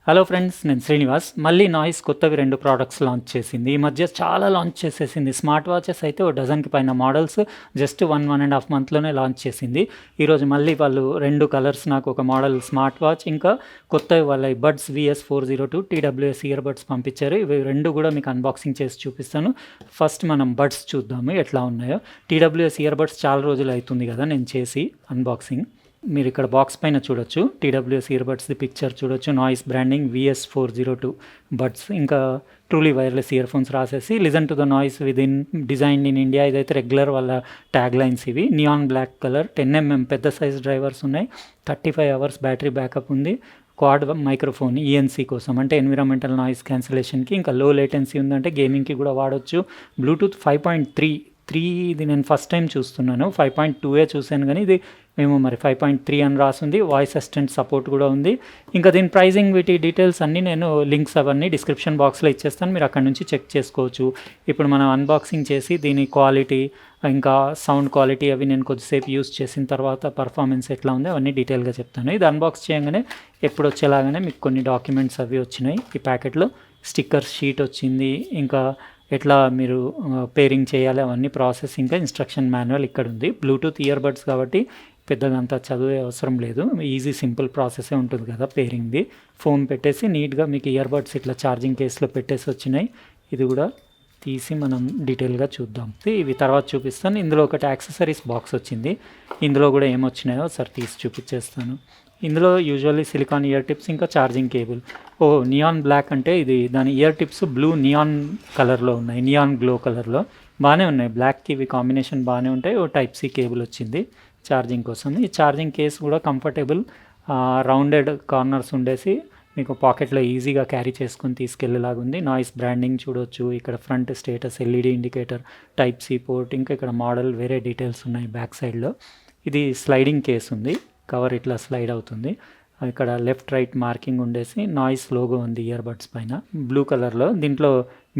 Hello friends, నేను శ్రీనివాస్. మళ్ళీ noise కొత్తవి 2 ప్రోడక్ట్స్ లాంచ్ చేసింది. ఈ మధ్య చాలా లాంచ్ చేసేసింది. స్మార్ట్ వాచెస్ అయితే ఓ డజన్‌కి పైన మోడల్స్ జస్ట్ 1.5 మంత్‌లోనే లాంచ్ చేసింది. ఈరోజు మళ్ళీ వాళ్ళు 2 కలర్స్, నాకు ఒక మోడల్ స్మార్ట్ వాచ్, ఇంకా కొత్తవి వాళ్ళ buds VS402 TWS ear buds పంపించారు. ఇవి 2 కూడా మీకు అన్బాక్సింగ్ చేసి చూపిస్తాను. ఫస్ట్ మనం బడ్స్ చూద్దాము ఎట్లా ఉన్నాయో. TWS ఇయర్ బడ్స్ చాలా రోజులు అవుతుంది కదా నేను చేసి అన్బాక్సింగ్. మీరు ఇక్కడ బాక్స్ పైన చూడొచ్చు TWS ఇయర్ బడ్స్ది పిక్చర్ చూడొచ్చు. నాయిస్ బ్రాండింగ్ VS402 బడ్స్, ఇంకా ట్రూలీ వైర్లెస్ ఇయర్ ఫోన్స్ రాసేసి listen to the noise with in design in India. ఇదైతే రెగ్యులర్ వాళ్ళ ట్యాగ్ లైన్స్. ఇవి నియాన్ బ్లాక్ కలర్, 10mm పెద్ద సైజ్ డ్రైవర్స్ ఉన్నాయి, 35 అవర్స్ బ్యాటరీ బ్యాకప్ ఉంది, quad microphone ENC కోసం, అంటే ఎన్విరాన్మెంటల్ నాయిస్ క్యాన్సిలేషన్కి, ఇంకా లో లేటెన్సీ ఉందంటే గేమింగ్కి కూడా వాడచ్చు. బ్లూటూత్ 5.3 ఇది నేను ఫస్ట్ టైం చూస్తున్నాను. 5.2 చూశాను కానీ ఇది మేము మరి 5.3 అని రాసింది. వాయిస్ అసిస్టెంట్ సపోర్ట్ కూడా ఉంది. ఇంకా దీని ప్రైజింగ్, వీటి డీటెయిల్స్ అన్నీ నేను లింక్స్ అవన్నీ డిస్క్రిప్షన్ బాక్స్లో ఇచ్చేస్తాను, మీరు అక్కడ నుంచి చెక్ చేసుకోవచ్చు. ఇప్పుడు మనం అన్బాక్సింగ్ చేసి దీని క్వాలిటీ, ఇంకా సౌండ్ క్వాలిటీ అవి నేను కొద్దిసేపు యూస్ చేసిన తర్వాత పర్ఫార్మెన్స్ ఎట్లా ఉంది అవన్నీ డీటెయిల్గా చెప్తాను. ఇది అన్బాక్స్ చేయగానే ఎప్పుడు వచ్చేలాగానే మీకు కొన్ని డాక్యుమెంట్స్ అవి వచ్చినాయి. ఈ ప్యాకెట్లో స్టిక్కర్ షీట్ వచ్చింది, ఇంకా ఎట్లా మీరు పేరింగ్ చేయాలి అవన్నీ ప్రాసెస్, ఇంకా ఇన్స్ట్రక్షన్ మాన్యువల్ ఇక్కడ ఉంది. బ్లూటూత్ ఇయర్ బడ్స్ కాబట్టి పెద్దగా అంత చదివే అవసరం లేదు, ఈజీ సింపుల్ ప్రాసెసే ఉంటుంది కదా పేరింగ్ది. ఫోన్ పెట్టేసి నీట్గా మీకు ఇయర్ బడ్స్ ఇట్లా ఛార్జింగ్ కేసులో పెట్టేసి వచ్చినాయి. ఇది కూడా తీసి మనం డీటెయిల్గా చూద్దాం. ఇవి తర్వాత చూపిస్తాను. ఇందులో ఒకటి యాక్సెసరీస్ బాక్స్ వచ్చింది. ఇందులో కూడా ఏమొచ్చినాయో ఒకసారి తీసి చూపించేస్తాను. ఇందులో యూజువల్లీ సిలికాన్ ఇయర్ టిప్స్, ఇంకా ఛార్జింగ్ కేబుల్. నియాన్ బ్లాక్ అంటే ఇది దాని ఇయర్ టిప్స్ బ్లూ నియాన్ కలర్లో ఉన్నాయి, నియాన్ గ్లో కలర్లో బాగానే ఉన్నాయి. బ్లాక్కి ఇవి కాంబినేషన్ బాగానే ఉంటాయి. టైప్ సి కేబుల్ వచ్చింది ఛార్జింగ్ కోసం. ఈ ఛార్జింగ్ కేస్ కూడా కంఫర్టబుల్, రౌండెడ్ కార్నర్స్ ఉండేసి మీకు పాకెట్లో ఈజీగా క్యారీ చేసుకొని తీసుకెళ్ళేలాగా ఉంది. నాయిస్ బ్రాండింగ్ చూడొచ్చు. ఇక్కడ front status LED indicator, type C port, ఇంకా ఇక్కడ మోడల్ వేరే డీటెయిల్స్ ఉన్నాయి బ్యాక్ సైడ్లో. ఇది స్లైడింగ్ కేస్ ఉంది, కవర్ ఇట్లా స్లైడ్ అవుతుంది. ఇక్కడ లెఫ్ట్ రైట్ మార్కింగ్ ఉండేసి నాయిస్ లోగో ఉంది ఇయర్ బడ్స్ పైన బ్లూ కలర్లో. దీంట్లో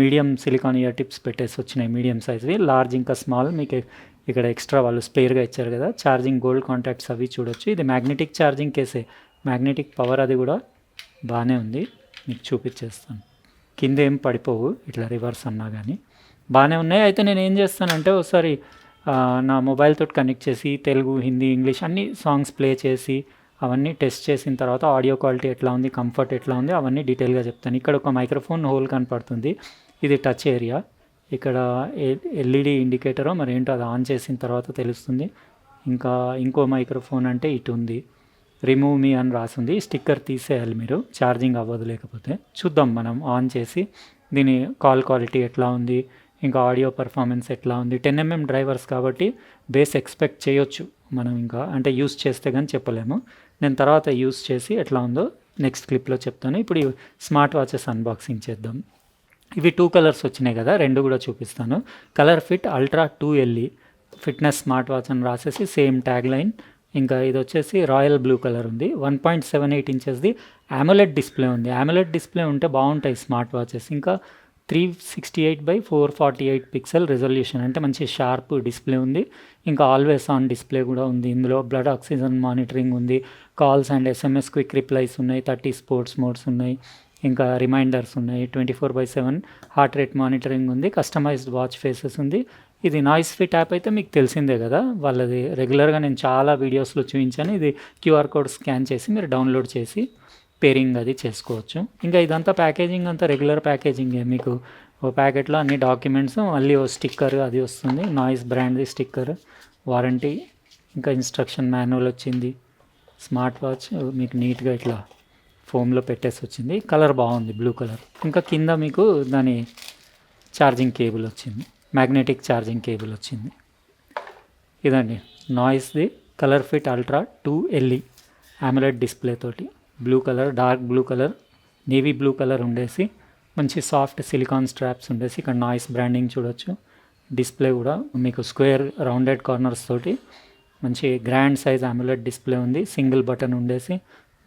మీడియం సిలికాన్ ఇయర్ టిప్స్ పెట్టేసి వచ్చినాయి, మీడియం సైజ్వి. లార్జ్ ఇంకా స్మాల్ మీకు ఇక్కడ ఎక్స్ట్రా వాళ్ళు స్పేర్గా ఇచ్చారు కదా. ఛార్జింగ్ గోల్డ్ కాంటాక్ట్స్ అవి చూడొచ్చు. ఇది మ్యాగ్నెటిక్ ఛార్జింగ్ కేసే, మ్యాగ్నెటిక్ పవర్ అది కూడా బాగానే ఉంది, మీకు చూపించేస్తాను. కింద ఏం పడిపోవు ఇట్లా రివర్స్ అన్నా కానీ బాగానే ఉన్నాయి. అయితే నేను ఏం చేస్తానంటే ఒకసారి నా మొబైల్ తోటి కనెక్ట్ చేసి తెలుగు, హిందీ, ఇంగ్లీష్ అన్ని సాంగ్స్ ప్లే చేసి అవన్నీ టెస్ట్ చేసిన తర్వాత ఆడియో క్వాలిటీ ఎట్లా ఉంది, కంఫర్ట్ ఎట్లా ఉంది అవన్నీ డీటెయిల్గా చెప్తాను. ఇక్కడ ఒక మైక్రోఫోన్ హోల్ కనపడుతుంది, ఇది టచ్ ఏరియా. ఇక్కడ LED ఇండికేటరో మరి ఏంటో అది ఆన్ చేసిన తర్వాత తెలుస్తుంది. ఇంకా ఇంకో మైక్రోఫోన్ అంటే ఇటు ఉంది, రిమూవ్ మీ అని రాసింది. స్టిక్కర్ తీసేయాలి మీరు, ఛార్జింగ్ అవ్వదు లేకపోతే. చూద్దాం మనం ఆన్ చేసి దీని కాల్ క్వాలిటీ ఎట్లా ఉంది, ఇంకా ఆడియో పర్ఫార్మెన్స్ ఎట్లా ఉంది. 10mm డ్రైవర్స్ కాబట్టి బేస్ ఎక్స్పెక్ట్ చేయొచ్చు మనం, ఇంకా అంటే యూస్ చేస్తే కానీ చెప్పలేము. నేను తర్వాత యూస్ చేసి ఎట్లా ఉందో నెక్స్ట్ క్లిప్లో చెప్తాను. ఇప్పుడు స్మార్ట్ వాచెస్ అన్బాక్సింగ్ చేద్దాం. ఇవి 2 కలర్స్ వచ్చినాయి కదా, 2 కూడా చూపిస్తాను. Colour fit ultra 2LE fitness smart watch అని రాసేసి సేమ్ ట్యాగ్ లైన్. ఇంకా ఇది వచ్చేసి రాయల్ బ్లూ కలర్ ఉంది. 1.78 ఇంచెస్ది AMOLED డిస్ప్లే ఉంది. AMOLED డిస్ప్లే ఉంటే బాగుంటాయి స్మార్ట్ వాచెస్. ఇంకా 368/448 పిక్సెల్ రెజల్యూషన్, అంటే మంచి షార్ప్ డిస్ప్లే ఉంది. ఇంకా ఆల్వేస్ ఆన్ డిస్ప్లే కూడా ఉంది. ఇందులో బ్లడ్ ఆక్సిజన్ మానిటరింగ్ ఉంది, calls and SMS quick replies ఉన్నాయి, 30 స్పోర్ట్స్ మోడ్స్ ఉన్నాయి, ఇంకా రిమైండర్స్ ఉన్నాయి, 24/7 హార్ట్ రేట్ మానిటరింగ్ ఉంది, కస్టమైజ్డ్ వాచ్ ఫేసెస్ ఉంది. ఇది నాయిస్ ఫిట్ యాప్ అయితే మీకు తెలిసిందే కదా వాళ్ళది, రెగ్యులర్గా నేను చాలా వీడియోస్లో చూపించాను. ఇది QR కోడ్ స్కాన్ చేసి మీరు డౌన్లోడ్ చేసి పేరింగ్ అది చేసుకోవచ్చు. ఇంకా ఇదంతా ప్యాకేజింగ్ అంతా రెగ్యులర్ ప్యాకేజింగే. మీకు ఓ ప్యాకెట్లో అన్ని డాక్యుమెంట్స్, మళ్ళీ ఓ స్టిక్కర్ అది వస్తుంది, నాయిస్ బ్రాండ్ది స్టిక్కర్, వారంటీ, ఇంకా ఇన్స్ట్రక్షన్ మాన్యువల్ వచ్చింది. స్మార్ట్ వాచ్ మీకు నీట్గా ఇట్లా ఫోమ్లో పెట్టేసి వచ్చింది. కలర్ బాగుంది, బ్లూ కలర్. ఇంకా కింద మీకు దాని ఛార్జింగ్ కేబుల్ వచ్చింది, మ్యాగ్నెటిక్ ఛార్జింగ్ కేబుల్ వచ్చింది. ఇదండి నాయిస్ది colour fit ultra 2LE AMOLED display తోటి, blue colour, dark blue colour, navy blue colour ఉండేసి మంచి సాఫ్ట్ సిలికాన్ స్ట్రాప్స్ ఉండేసి ఇక్కడ నాయిస్ బ్రాండింగ్ చూడొచ్చు. డిస్ప్లే కూడా మీకు స్క్వేర్ రౌండెడ్ కార్నర్స్ తోటి మంచి గ్రాండ్ సైజ్ AMOLED డిస్ప్లే ఉంది. సింగిల్ బటన్ ఉండేసి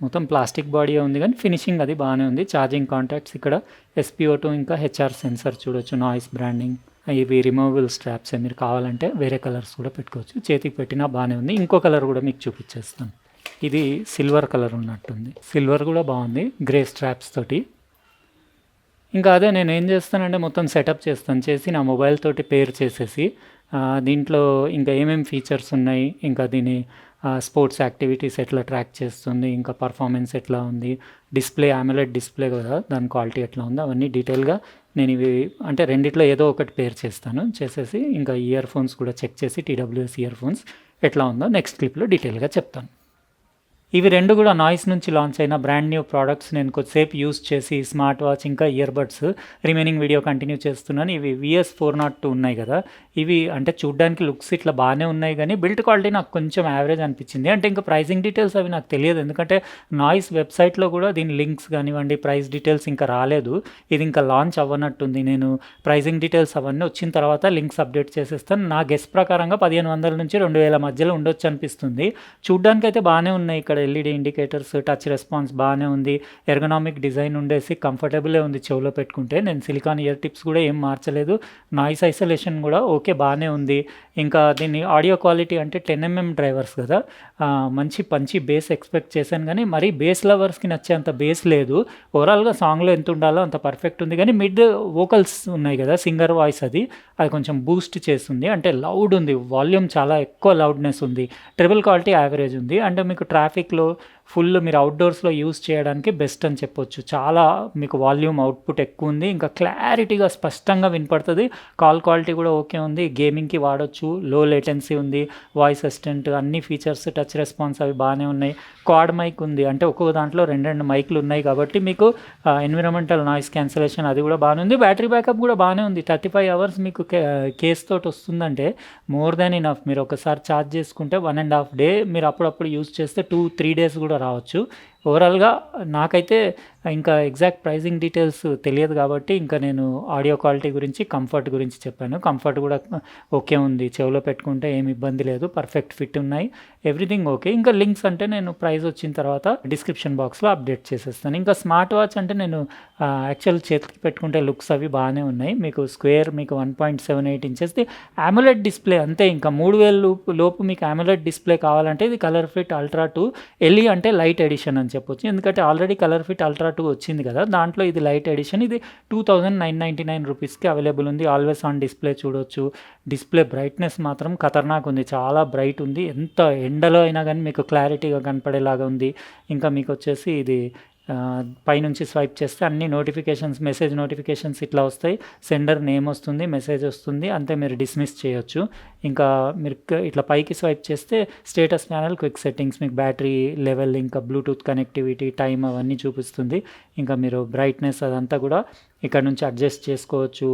మొత్తం ప్లాస్టిక్ బాడీ ఉంది కానీ ఫినిషింగ్ అది బాగానే ఉంది. ఛార్జింగ్ కాంటాక్ట్స్, ఇక్కడ SpO2 ఇంకా HR సెన్సర్ చూడొచ్చు. నాయిస్ బ్రాండింగ్, ఇవి రిమూవబుల్ స్ట్రాప్స్, మీరు కావాలంటే వేరే కలర్స్ కూడా పెట్టుకోవచ్చు. చేతికి పెట్టినా బాగానే ఉంది. ఇంకో కలర్ కూడా మీకు చూపించేస్తాను. ఇది సిల్వర్ కలర్ ఉన్నట్టుంది. సిల్వర్ కూడా బాగుంది గ్రే స్ట్రాప్స్ తోటి. ఇంకా అదే నేను ఏం చేస్తానంటే మొత్తం సెటప్ చేసి నా మొబైల్ తోటి పేర్ చేసేసి దీంట్లో ఇంకా ఏమేమి ఫీచర్స్ ఉన్నాయి, ఇంకా దీని స్పోర్ట్స్ యాక్టివిటీస్ ఎట్లా ట్రాక్ చేస్తుంది, ఇంకా పర్ఫార్మెన్స్ ఎట్లా ఉంది, డిస్ప్లే AMOLED డిస్ప్లే కదా దాని క్వాలిటీ ఎట్లా ఉందో అవన్నీ డీటెయిల్గా నేను ఇవి అంటే రెండిట్లో ఏదో ఒకటి పేర్ చేసేసి ఇంకా ఇయర్ ఫోన్స్ కూడా చెక్ చేసి TWS ఇయర్ ఫోన్స్ ఎట్లా ఉందో నెక్స్ట్ క్లిప్లో డీటెయిల్గా చెప్తాను. ఇవి రెండు కూడా నాయిస్ నుంచి లాంచ్ అయిన బ్రాండ్ న్యూ ప్రోడక్ట్స్. నేను కొద్దిసేపు యూస్ చేసి స్మార్ట్ వాచ్ ఇంకా ear buds remaining video continue చేస్తున్నాను. ఇవి VS402 ఉన్నాయి కదా, ఇవి అంటే చూడ్డానికి లుక్స్ ఇట్లా బాగానే ఉన్నాయి కానీ బిల్డ్ క్వాలిటీ నాకు కొంచెం యావరేజ్ అనిపించింది. అంటే ఇంకా ప్రైసింగ్ డీటెయిల్స్ అవి నాకు తెలియదు, ఎందుకంటే నాయిస్ వెబ్సైట్లో కూడా దీని లింక్స్ కానివ్వండి ప్రైస్ డీటెయిల్స్ ఇంకా రాలేదు. ఇది ఇంకా లాంచ్ అవ్వనట్టుంది. నేను ప్రైసింగ్ డీటెయిల్స్ అవన్నీ వచ్చిన తర్వాత లింక్స్ అప్డేట్ చేసేస్తాను. నా గెస్ ప్రకారంగా 1500 నుంచి 2000 మధ్యలో ఉండొచ్చు అనిపిస్తుంది. చూడ్డానికి అయితే బాగానే ఉన్నాయి. ఇక్కడ LED ఇండికేటర్స్, టచ్ రెస్పాన్స్ బాగానే ఉంది, ఎర్గనామిక్ డిజైన్ ఉండేసి కంఫర్టబులే ఉంది చెవులో పెట్టుకుంటే. నేను సిలికాన్ ఇయర్ టిప్స్ కూడా ఏం మార్చలేదు. నాయిస్ ఐసోలేషన్ కూడా ఓకే బాగానే ఉంది. ఇంకా దీన్ని ఆడియో క్వాలిటీ అంటే 10mm డ్రైవర్స్ కదా, మంచి బేస్ ఎక్స్పెక్ట్ చేశాను కానీ మరీ బేస్ లవర్స్కి నచ్చేంత బేస్ లేదు. ఓవరాల్గా సాంగ్లో ఎంత ఉండాలో అంత పర్ఫెక్ట్ ఉంది కానీ మిడ్ వోకల్స్ ఉన్నాయి కదా సింగర్ వాయిస్, అది కొంచెం బూస్ట్ చేస్తుంది. అంటే లౌడ్ ఉంది, వాల్యూమ్ చాలా ఎక్కువ లౌడ్నెస్ ఉంది. ట్రిబుల్ క్వాలిటీ యావరేజ్ ఉంది. అంటే మీకు ట్రాఫిక్లో ఫుల్ మీరు అవుట్డోర్స్లో యూస్ చేయడానికి బెస్ట్ అని చెప్పొచ్చు. చాలా మీకు వాల్యూమ్ అవుట్పుట్ ఎక్కువ ఉంది, ఇంకా క్లారిటీగా స్పష్టంగా వినపడుతుంది. కాల్ క్వాలిటీ కూడా ఓకే ఉంది, గేమింగ్కి వాడచ్చు, లో లేటెన్సీ ఉంది, వాయిస్ అసిస్టెంట్ అన్ని ఫీచర్స్, టచ్ రెస్పాన్స్ అవి బాగానే ఉన్నాయి. క్వాడ్ మైక్ ఉంది, అంటే ఒక్కొక్క దాంట్లో రెండు మైక్లు ఉన్నాయి కాబట్టి మీకు ఎన్విరాన్మెంటల్ నాయిస్ క్యాన్సలేషన్ అది కూడా బాగానే ఉంది. బ్యాటరీ బ్యాకప్ కూడా బాగానే ఉంది. 35 hours మీకు కేస్ తోటి వస్తుందంటే మోర్ దాన్ ఇనఫ్. మీరు ఒకసారి ఛార్జ్ చేసుకుంటే 1.5 day మీరు అప్పుడప్పుడు యూస్ చేస్తే 2-3 days కూడా రావచ్చు. ఓవరాల్గా నాకైతే ఇంకా ఎగ్జాక్ట్ ప్రైజింగ్ డీటెయిల్స్ తెలియదు కాబట్టి ఇంకా నేను ఆడియో క్వాలిటీ గురించి, కంఫర్ట్ గురించి చెప్పాను. కంఫర్ట్ కూడా ఓకే ఉంది, చెవిలో పెట్టుకుంటే ఏమి ఇబ్బంది లేదు, పర్ఫెక్ట్ ఫిట్ ఉన్నాయి, ఎవ్రీథింగ్ ఓకే. ఇంకా లింక్స్ అంటే నేను ప్రైస్ వచ్చిన తర్వాత డిస్క్రిప్షన్ బాక్స్లో అప్డేట్ చేసేస్తాను. ఇంకా స్మార్ట్ వాచ్ అంటే నేను యాక్చువల్ చేతికి పెట్టుకుంటే లుక్స్ అవి బాగానే ఉన్నాయి. మీకు స్క్వేర్ మీకు 1.78 inches AMOLED డిస్ప్లే అంతే. ఇంకా 3000 లోపు మీకు AMOLED డిస్ప్లే కావాలంటే ఇది కలర్ ఫిట్ అల్ట్రా 2 LE అంటే లైట్ ఎడిషన్ అని చెప్పొచ్చు. ఎందుకంటే ఆల్రెడీ కలర్ ఫిట్ అల్ట్రా 2 వచ్చింది కదా, దాంట్లో ఇది లైట్ ఎడిషన్. ఇది 2999 రూపీస్కి అవైలబుల్ ఉంది. ఆల్వేస్ ఆన్ డిస్ప్లే చూడొచ్చు. డిస్ప్లే బ్రైట్నెస్ మాత్రం ఖతర్నాక్ ఉంది, చాలా బ్రైట్ ఉంది. ఎంత ఎండలో అయినా కానీ మీకు క్లారిటీగా కనపడేలాగా ఉంది. ఇంకా మీకు వచ్చేసి ఇది పైనుంచి స్వైప్ చేస్తే అన్ని నోటిఫికేషన్స్, మెసేజ్ నోటిఫికేషన్స్ ఇట్లా వస్తాయి. సెండర్ నేమ్ వస్తుంది, మెసేజ్ వస్తుంది, అంతే. మీరు డిస్మిస్ చేయొచ్చు. ఇంకా మీరు ఇట్లా పైకి స్వైప్ చేస్తే స్టేటస్ ప్యానల్, క్విక్ సెట్టింగ్స్, మీకు బ్యాటరీ లెవెల్, ఇంకా బ్లూటూత్ కనెక్టివిటీ, టైం అవన్నీ చూపిస్తుంది. ఇంకా మీరు బ్రైట్నెస్ అదంతా కూడా ఇక్కడ నుంచి అడ్జస్ట్ చేసుకోవచ్చు.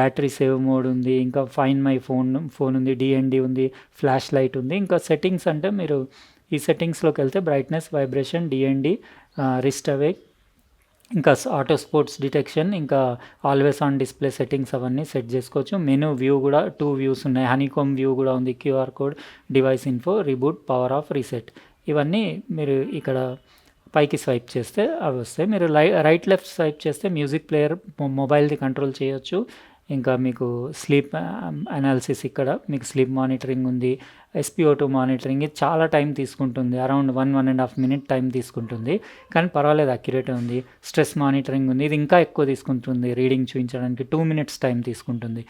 బ్యాటరీ సేవ్ మోడ్ ఉంది, ఇంకా ఫైన్ మై ఫోన్ ఉంది, DND ఉంది, ఫ్లాష్ లైట్ ఉంది. ఇంకా సెట్టింగ్స్ అంటే మీరు ఈ సెట్టింగ్స్లోకి వెళ్తే brightness, vibration, DND, wrist awake, ఇంకా ఆటో స్పోర్ట్స్ డిటెక్షన్, ఇంకా ఆల్వేస్ ఆన్ డిస్ప్లే సెట్టింగ్స్ అవన్నీ సెట్ చేసుకోవచ్చు. మెనూ వ్యూ కూడా 2 views ఉన్నాయి. హనీకోమ్ వ్యూ కూడా ఉంది, QR code, device info, reboot, power of, reset, ఇవన్నీ మీరు ఇక్కడ పైకి స్వైప్ చేస్తే అవి వస్తాయి. మీరు రైట్ లెఫ్ట్ స్వైప్ చేస్తే మ్యూజిక్ ప్లేయర్, మొబైల్ది కంట్రోల్ చేయొచ్చు. ఇంకా మీకు స్లీప్ అనాలిసిస్, ఇక్కడ మీకు స్లీప్ మానిటరింగ్ ఉంది, SpO2 మానిటరింగ్. ఇది చాలా టైం తీసుకుంటుంది, అరౌండ్ 1.5 minute టైం తీసుకుంటుంది, కానీ పర్వాలేదు అక్యురేట్ ఉంది. స్ట్రెస్ మానిటరింగ్ ఉంది, ఇది ఇంకా ఎక్కువ తీసుకుంటుంది, రీడింగ్ చూపించడానికి 2 minutes టైం తీసుకుంటుంది.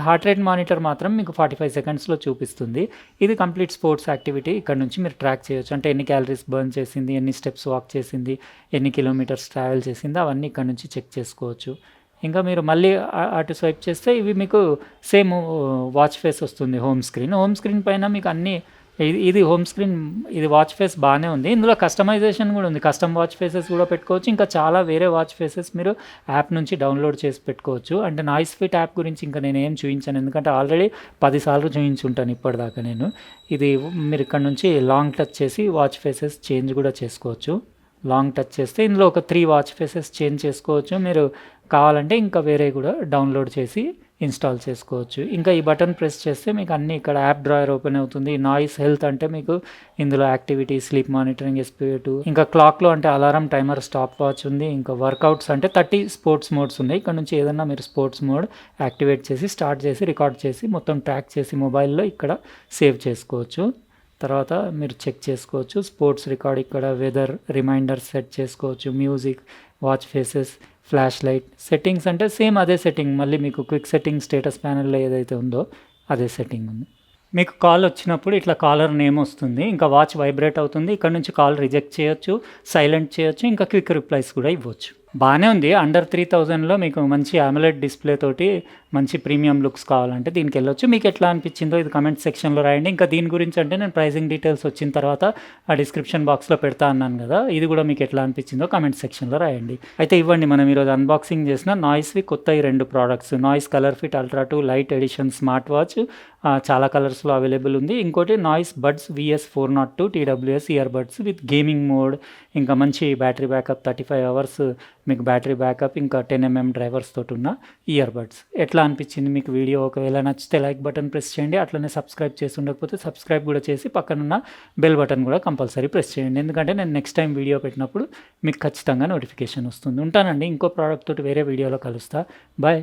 హార్ట్ రేట్ మానిటర్ మాత్రం మీకు 45 secondsలో చూపిస్తుంది. ఇది కంప్లీట్ స్పోర్ట్స్ యాక్టివిటీ. ఇక్కడ నుంచి మీరు ట్రాక్ చేయొచ్చు, అంటే ఎన్ని క్యాలరీస్ బర్న్ చేసింది, ఎన్ని స్టెప్స్ వాక్ చేసింది, ఎన్ని కిలోమీటర్స్ ట్రావెల్ చేసింది, అవన్నీ ఇక్కడ నుంచి చెక్ చేసుకోవచ్చు. ఇంకా మీరు మళ్ళీ అటు స్వైప్ చేస్తే ఇవి మీకు సేమ్ వాచ్ ఫేస్ వస్తుంది. హోమ్ స్క్రీన్ పైన మీకు అన్నీ ఇది హోమ్ స్క్రీన్, ఇది వాచ్ ఫేస్ బాగానే ఉంది. ఇందులో కస్టమైజేషన్ కూడా ఉంది, కస్టమ్ వాచ్ ఫేసెస్ కూడా పెట్టుకోవచ్చు. ఇంకా చాలా వేరే వాచ్ ఫేసెస్ మీరు యాప్ నుంచి డౌన్లోడ్ చేసి పెట్టుకోవచ్చు. అంటే నాయిస్ ఫిట్ యాప్ గురించి ఇంకా నేను ఏం చూపించాను, ఎందుకంటే ఆల్రెడీ 10 సార్లు చూపించుంటాను ఇప్పటిదాకా నేను. ఇది మీరు ఇక్కడ నుంచి లాంగ్ టచ్ చేసి వాచ్ ఫేసెస్ చేంజ్ కూడా చేసుకోవచ్చు. లాంగ్ టచ్ చేస్తే ఇందులో ఒక 3 వాచ్ ఫేసెస్ చేంజ్ చేసుకోవచ్చు. మీరు కావాలంటే ఇంకా వేరే కూడా డౌన్లోడ్ చేసి ఇన్స్టాల్ చేసుకోవచ్చు. ఇంకా ఈ బటన్ ప్రెస్ చేస్తే మీకు అన్నీ ఇక్కడ యాప్ డ్రాయర్ ఓపెన్ అవుతుంది. నాయిస్ హెల్త్ అంటే మీకు ఇందులో యాక్టివిటీ, స్లీప్ మానిటరింగ్, SpO2, ఇంకా క్లాక్లో అంటే అలారం, టైమర్, స్టాప్ వాచ్ ఉంది. ఇంకా వర్కౌట్స్ అంటే 30 స్పోర్ట్స్ మోడ్స్ ఉన్నాయి. ఇక్కడ నుంచి ఏదన్నా మీరు స్పోర్ట్స్ మోడ్ యాక్టివేట్ చేసి, స్టార్ట్ చేసి, రికార్డ్ చేసి, మొత్తం ట్రాక్ చేసి మొబైల్లో ఇక్కడ సేవ్ చేసుకోవచ్చు. తర్వాత మీరు చెక్ చేసుకోవచ్చు. స్పోర్ట్స్ రికార్డ్ ఇక్కడ, వెదర్ రిమైండర్ సెట్ చేసుకోవచ్చు, music, watch faces, flash light. Settings అంటే సేమ్ అదే సెట్టింగ్, మళ్ళీ మీకు క్విక్ సెట్టింగ్ స్టేటస్ ప్యానెల్లో ఏదైతే ఉందో అదే సెట్టింగ్ ఉంది. మీకు కాల్ వచ్చినప్పుడు ఇట్లా కాలర్ నేమ్ వస్తుంది, ఇంకా వాచ్ వైబ్రేట్ అవుతుంది. ఇక్కడ నుంచి కాల్ రిజెక్ట్ చేయొచ్చు, సైలెంట్ చేయొచ్చు, ఇంకా క్విక్ రిప్లైస్ కూడా ఇవ్వచ్చు. బాగానే ఉంది. అండర్ 3000లో మీకు మంచి AMOLED డిస్ప్లే తోటి మంచి ప్రీమియం లుక్స్ కావాలంటే దీనికి వెళ్ళొచ్చు. మీకు ఎట్లా అనిపించిందో ఇది కమెంట్ సెక్షన్లో రాయండి. ఇంకా దీని గురించి అంటే నేను ప్రైసింగ్ డీటెయిల్స్ వచ్చిన తర్వాత ఆ డిస్క్రిప్షన్ బాక్స్లో పెడతా అన్నాను కదా, ఇది కూడా మీకు ఎట్లా అనిపించిందో కమెంట్ సెక్షన్లో రాయండి. అయితే ఇవ్వండి, మనం ఈరోజు అన్బాక్సింగ్ చేసిన నాయిస్వి కొత్త ఈ 2 products. Noise colour fit ultra 2 lite edition smart watch చాలా కలర్స్లో అవైలబుల్ ఉంది. ఇంకోటి Noise buds VS402 TWS earbuds with gaming mode, ఇంకా మంచి బ్యాటరీ బ్యాకప్ 35 అవర్స్ మీకు బ్యాటరీ బ్యాకప్, ఇంకా 10mm డ్రైవర్స్ తోటి ఉన్న ఇయర్ బడ్స్. ఎట్లా అనిపించింది మీకు వీడియో? ఒకవేళ నచ్చితే లైక్ బటన్ ప్రెస్ చేయండి, అట్లనే సబ్స్క్రైబ్ చేసి ఉండకపోతే సబ్స్క్రైబ్ కూడా చేసి పక్కనున్న బెల్ బటన్ కూడా కంపల్సరీ ప్రెస్ చేయండి, ఎందుకంటే నేను నెక్స్ట్ టైం వీడియో పెట్టినప్పుడు మీకు ఖచ్చితంగా నోటిఫికేషన్ వస్తుంది. ఉంటానండి, ఇంకో ప్రోడక్ట్ తోటి వేరే వీడియోలో కలుస్తా. బాయ్.